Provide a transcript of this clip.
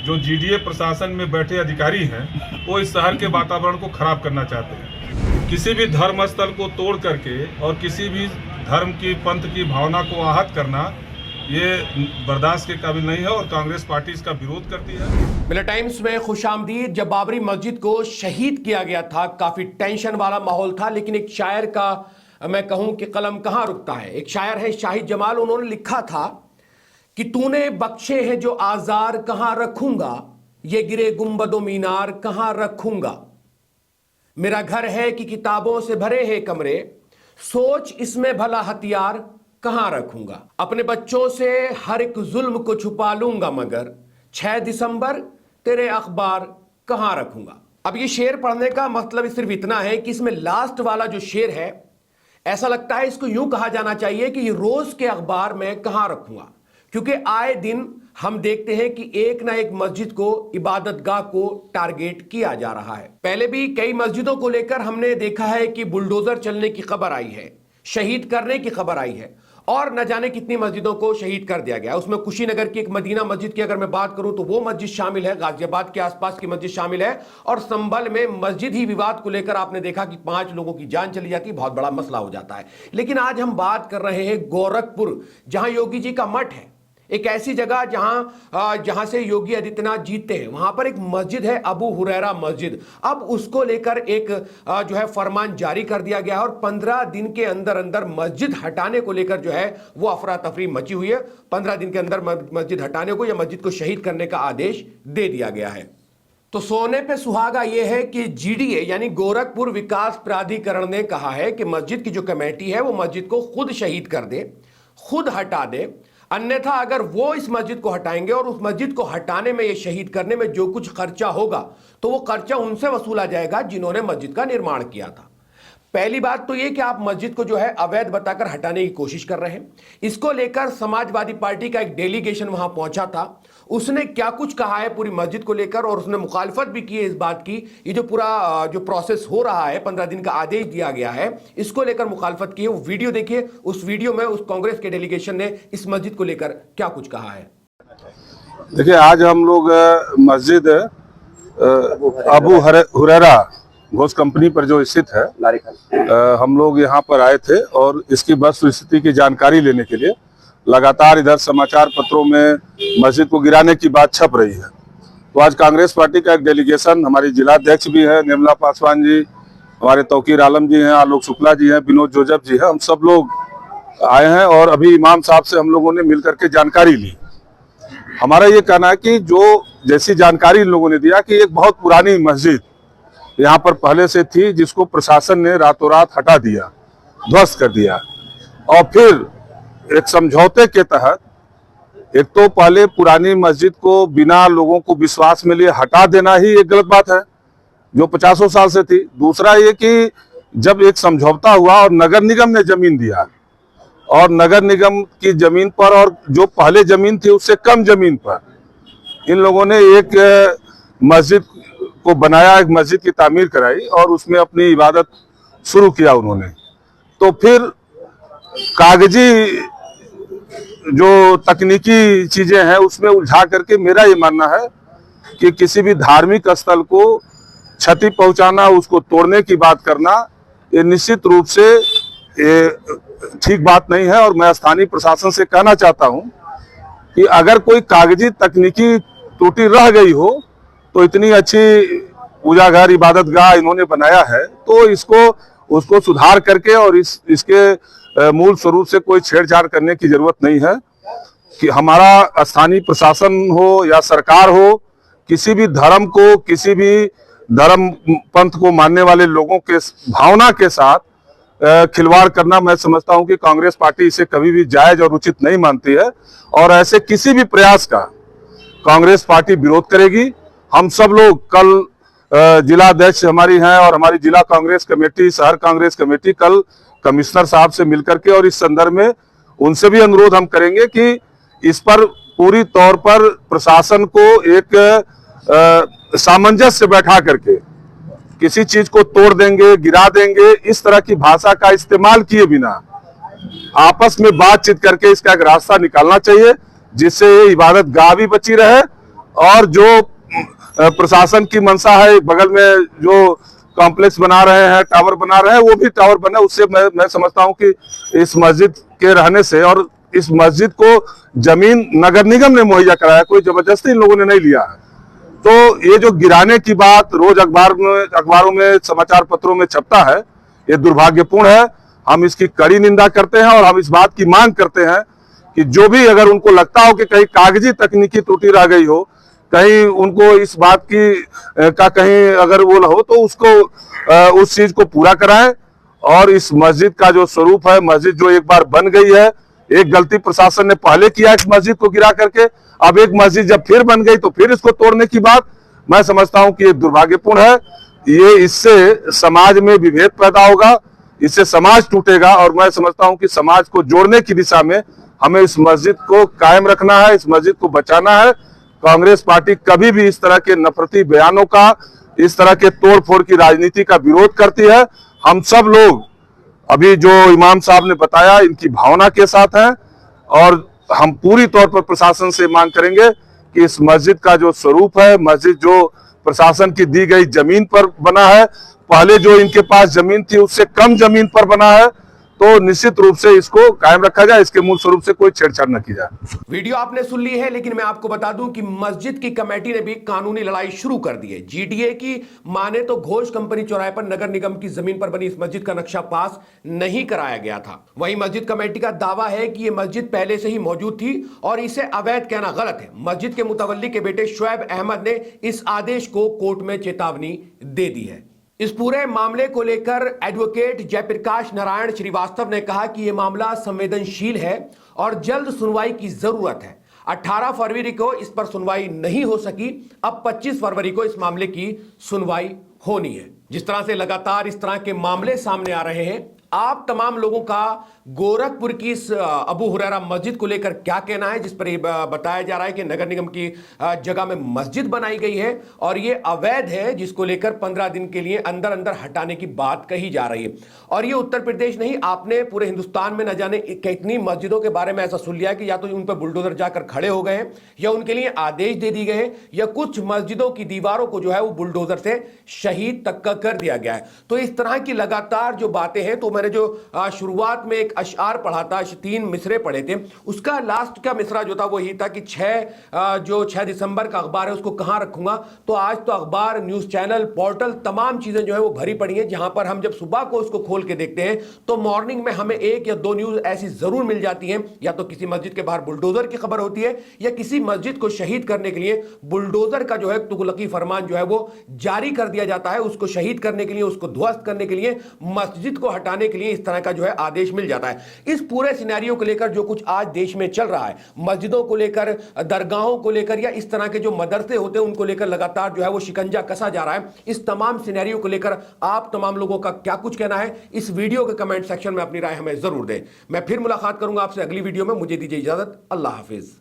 जो जीडीए प्रशासन में बैठे अधिकारी हैं वो इस शहर के वातावरण को खराब करना चाहते हैं। किसी भी धर्म स्थल को तोड़ करके और किसी भी धर्म की पंथ की भावना को आहत करना ये बर्दाश्त के काबिल नहीं है और कांग्रेस पार्टी इसका विरोध करती है। मिला टाइम्स में खुशामदीद। जब बाबरी मस्जिद को शहीद किया गया था काफी टेंशन वाला माहौल था, लेकिन एक शायर का मैं कहूं कि कलम कहां रुकता है। एक शायर है शाहिद जमाल, उन्होंने लिखा था कि तूने बख्शे हैं जो आजार कहां रखूंगा, ये गिरे गुंबदो मीनार कहां रखूंगा। मेरा घर है कि किताबों से भरे हैं कमरे, सोच इसमें भला हथियार कहां रखूंगा। अपने बच्चों से हर एक जुल्म को छुपा लूंगा, मगर 6 दिसंबर तेरे अखबार कहां रखूंगा। अब ये शेर पढ़ने का मतलब सिर्फ इतना है कि इसमें लास्ट वाला जो शेर है, ऐसा लगता है इसको यूं कहा जाना चाहिए कि ये रोज के अखबार में कहां रखूंगा, क्योंकि आए दिन हम देखते हैं कि एक ना एक मस्जिद को, इबादतगाह को टारगेट किया जा रहा है। पहले भी कई मस्जिदों को लेकर हमने देखा है कि बुलडोजर चलने की खबर आई है, शहीद करने की खबर आई है, और न जाने कितनी मस्जिदों को शहीद कर दिया गया। उसमें कुशीनगर की एक मदीना मस्जिद की अगर मैं बात करूं तो वो मस्जिद शामिल है, गाजियाबाद के आसपास की मस्जिद शामिल है, और संभल में मस्जिद ही विवाद को लेकर आपने देखा कि 5 लोगों की जान चली जाती, बहुत बड़ा मसला हो जाता है। लेकिन आज हम बात कर रहे हैं गोरखपुर, जहां योगी जी का मठ है, एक ऐसी जगह जहां से योगी आदित्यनाथ जीतते हैं। वहां पर एक मस्जिद है, अबू हुरैरा मस्जिद। अब उसको लेकर एक जो है फरमान जारी कर दिया गया है और 15 दिन के अंदर अंदर मस्जिद हटाने को लेकर जो है वो अफरा तफरी मची हुई है। 15 दिन के अंदर मस्जिद हटाने को या मस्जिद को शहीद करने का आदेश दे दिया गया है। तो सोने पे सुहागा यह है कि जीडीए यानी गोरखपुर विकास प्राधिकरण ने कहा है कि मस्जिद की जो कमेटी है वो मस्जिद को खुद शहीद कर दे, खुद हटा दे। अन्यथा अगर वो इस मस्जिद को हटाएंगे और उस मस्जिद को हटाने में, ये शहीद करने में जो कुछ खर्चा होगा तो वो खर्चा उनसे वसूला जाएगा जिन्होंने मस्जिद का निर्माण किया था। पहली बात तो ये कि आप मस्जिद को जो है अवैध बताकर हटाने की कोशिश कर रहे हैं। इसको लेकर समाजवादी पार्टी का एक डेलीगेशन वहां पहुंचा था, उसने क्या कुछ कहा है पूरी मस्जिद को लेकर, और उसने मुखालफत भी की है इस बात की। ये जो पूरा जो प्रोसेस हो रहा है, 15 दिन का आदेश दिया गया है, इसको लेकर मुखालफत की है। वो वीडियो देखिए, उस वीडियो में उस कांग्रेस के डेलीगेशन ने इस मस्जिद को लेकर क्या कुछ कहा है। देखिए, आज हम लोग मस्जिद अबू हुरैरा घोष कंपनी पर जो स्थित है, हम लोग यहाँ पर आए थे और इसकी वस्तुस्थिति की जानकारी लेने के लिए। लगातार इधर समाचार पत्रों में मस्जिद को गिराने की बात छप रही है, तो आज कांग्रेस पार्टी का एक डेलीगेशन, हमारी जिलाध्यक्ष भी है निर्मला पासवान जी, हमारे तौकीर आलम जी हैं, आलोक शुक्ला जी हैं, विनोद जोजफ जी हैं, हम सब लोग आए हैं और अभी इमाम साहब से हम लोगों ने मिलकर के जानकारी ली। हमारा ये कहना है कि जो जैसी जानकारी इन लोगों ने दिया कि एक बहुत पुरानी मस्जिद यहाँ पर पहले से थी, जिसको प्रशासन ने रातों रात हटा दिया, ध्वस्त कर दिया, और फिर एक समझौते के तहत एक तो पहले पुरानी मस्जिद को बिना लोगों को विश्वास में लिए हटा देना ही एक गलत बात है जो 50 साल से थी। दूसरा ये कि जब एक समझौता हुआ और नगर निगम ने जमीन दिया और नगर निगम की जमीन पर और जो पहले जमीन थी उससे कम जमीन पर इन लोगों ने एक मस्जिद को बनाया, एक मस्जिद की तामीर कराई और उसमें अपनी इबादत शुरू किया उन्होंने। तो फिर कागजी जो तकनीकी चीजें हैं उसमें उलझा करके मेरा ये मानना है कि किसी भी धार्मिक स्थल को क्षति पहुंचाना, उसको तोड़ने की बात करना, ये निश्चित रूप से ये ठीक बात नहीं है। और मैं स्थानीय प्रशासन से कहना चाहता हूं कि अगर कोई कागजी तकनीकी त्रुटि रह गई हो तो इतनी अच्छी पूजा घर, इबादत गाह इन्होंने बनाया है, तो उसको सुधार करके और इसके मूल स्वरूप से कोई छेड़छाड़ करने की जरूरत नहीं है। कि हमारा स्थानीय प्रशासन हो या सरकार हो, किसी भी धर्म को, किसी भी धर्म पंथ को मानने वाले लोगों के भावना के साथ खिलवाड़ करना, मैं समझता हूं कि कांग्रेस पार्टी इसे कभी भी जायज और उचित नहीं मानती है, और ऐसे किसी भी प्रयास का कांग्रेस पार्टी विरोध करेगी। हम सब लोग कल जिलाध्यक्ष हमारी हैं और हमारी जिला कांग्रेस कमेटी, शहर कांग्रेस कमेटी कल कमिश्नर साहब से मिलकर के और इस संदर्भ में उनसे भी अनुरोध हम करेंगे कि इस पर पूरी तौर पर प्रशासन को एक सामंजस्य बैठा करके किसी चीज को तोड़ देंगे, गिरा देंगे, इस तरह की भाषा का इस्तेमाल किए बिना आपस में बातचीत करके इसका एक रास्ता निकालना चाहिए, जिससे ये इबादत गाह भी बची रहे और जो प्रशासन की मंशा है, बगल में जो कॉम्प्लेक्स बना रहे हैं, टावर बना रहे हैं, वो भी टावर बने, उससे मैं समझता हूं कि इस मस्जिद के रहने से, और इस मस्जिद को जमीन नगर निगम ने मुहैया कराया, कोई जबरदस्ती इन लोगों ने नहीं लिया है। तो ये जो गिराने की बात रोज अखबारों में समाचार पत्रों में छपता है, ये दुर्भाग्यपूर्ण है। हम इसकी कड़ी निंदा करते हैं और हम इस बात की मांग करते हैं कि जो भी अगर उनको लगता हो कि कहीं कागजी तकनीकी त्रुटि रह गई हो, कहीं उनको इस बात की का कहीं अगर वो हो, तो उसको उस चीज को पूरा कराएं। और इस मस्जिद का जो स्वरूप है, मस्जिद जो एक बार बन गई है, एक गलती प्रशासन ने पहले किया इस मस्जिद को गिरा करके, अब एक मस्जिद जब फिर बन गई तो फिर इसको तोड़ने की बात, मैं समझता हूं कि ये दुर्भाग्यपूर्ण है। ये इससे समाज में विभेद पैदा होगा, इससे समाज टूटेगा, और मैं समझता हूं कि समाज को जोड़ने की दिशा में हमें इस मस्जिद को कायम रखना है, इस मस्जिद को बचाना है। कांग्रेस पार्टी कभी भी इस तरह के नफरती बयानों का, इस तरह के तोड़फोड़ की राजनीति का विरोध करती है। हम सब लोग अभी जो इमाम साहब ने बताया, इनकी भावना के साथ हैं, और हम पूरी तौर पर प्रशासन से मांग करेंगे कि इस मस्जिद का जो स्वरूप है, मस्जिद जो प्रशासन की दी गई जमीन पर बना है, पहले जो इनके पास जमीन थी उससे कम जमीन पर बना है, तो निश्चित रूप से इसको कायम रखा जाए, इसके मूल स्वरूप से कोई छेड़छाड़ न की जाए। वीडियो आपने सुन ली है, लेकिन मैं आपको बता दूं कि मस्जिद की कमेटी ने भी कानूनी लड़ाई शुरू कर दी है। जीडीए की माने तो घोष कंपनी चौराहे पर नगर निगम की जमीन पर बनी इस मस्जिद का नक्शा पास नहीं कराया गया था। वहीं मस्जिद कमेटी का दावा है कि यह मस्जिद पहले से ही मौजूद थी और इसे अवैध कहना गलत है। मस्जिद के मुतवल्ली के बेटे शुएब अहमद ने इस आदेश को कोर्ट में चेतावनी दे दी है। इस पूरे मामले को लेकर एडवोकेट जयप्रकाश नारायण श्रीवास्तव ने कहा कि यह मामला संवेदनशील है और जल्द सुनवाई की जरूरत है। 18 फरवरी को इस पर सुनवाई नहीं हो सकी, अब 25 फरवरी को इस मामले की सुनवाई होनी है। जिस तरह से लगातार इस तरह के मामले सामने आ रहे हैं, आप तमाम लोगों का गोरखपुर की इस अबू हुरैरा मस्जिद को लेकर क्या कहना है, जिस पर बताया जा रहा है कि नगर निगम की जगह में मस्जिद बनाई गई है और ये अवैध है, जिसको लेकर 15 दिन के लिए अंदर अंदर हटाने की बात कही जा रही है। और ये उत्तर प्रदेश नहीं, आपने पूरे हिंदुस्तान में न जाने कितनी मस्जिदों के बारे में ऐसा सुन लिया कि या तो उन पर बुलडोजर जाकर खड़े हो गए हैं, या उनके लिए आदेश दे दिए गए हैं, या कुछ मस्जिदों की दीवारों को जो है वो बुलडोजर से शहीद तक का कर दिया गया है। तो इस तरह की लगातार जो बातें हैं, तो मैंने जो शुरुआत में एक अशआर पढ़ा था, 3 मिसरे पढ़े थे, उसका लास्ट का मिसरा जो था वो यही था कि 6 दिसंबर का अखबार है उसको कहां रखूंगा। तो आज तो अखबार, न्यूज चैनल, पोर्टल, तमाम चीजें जो है वो भरी पड़ी हैं, जहां पर हम जब सुबह को उसको खोल के देखते हैं तो मॉर्निंग में हमें 1 या 2 न्यूज ऐसी जरूर मिल जाती हैं, या तो किसी मस्जिद के बाहर बुलडोजर की खबर होती है, या किसी मस्जिद को शहीद करने के लिए बुलडोजर का जो है तुगलकी फरमान जो है वो जारी कर दिया जाता है। उसको शहीद करने के लिए, उसको ध्वस्त करने के लिए, मस्जिद को हटाने के लिए इस तरह का जो है आदेश मिल जाता है। इस पूरे सिनेरियो को लेकर जो कुछ आज देश में चल रहा है, मस्जिदों को लेकर, दरगाहों को लेकर, या इस तरह के जो मदरसे होते हैं उनको लेकर लगातार जो है वो शिकंजा कसा जा रहा है, इस तमाम सिनेरियो को लेकर आप तमाम लोगों का क्या कुछ कहना है, इस वीडियो के कमेंट सेक्शन में अपनी राय हमें जरूर दें। मैं फिर मुलाकात करूंगा आपसे अगली वीडियो में। मुझे दीजिए इजाजत। अल्लाह हाफिज।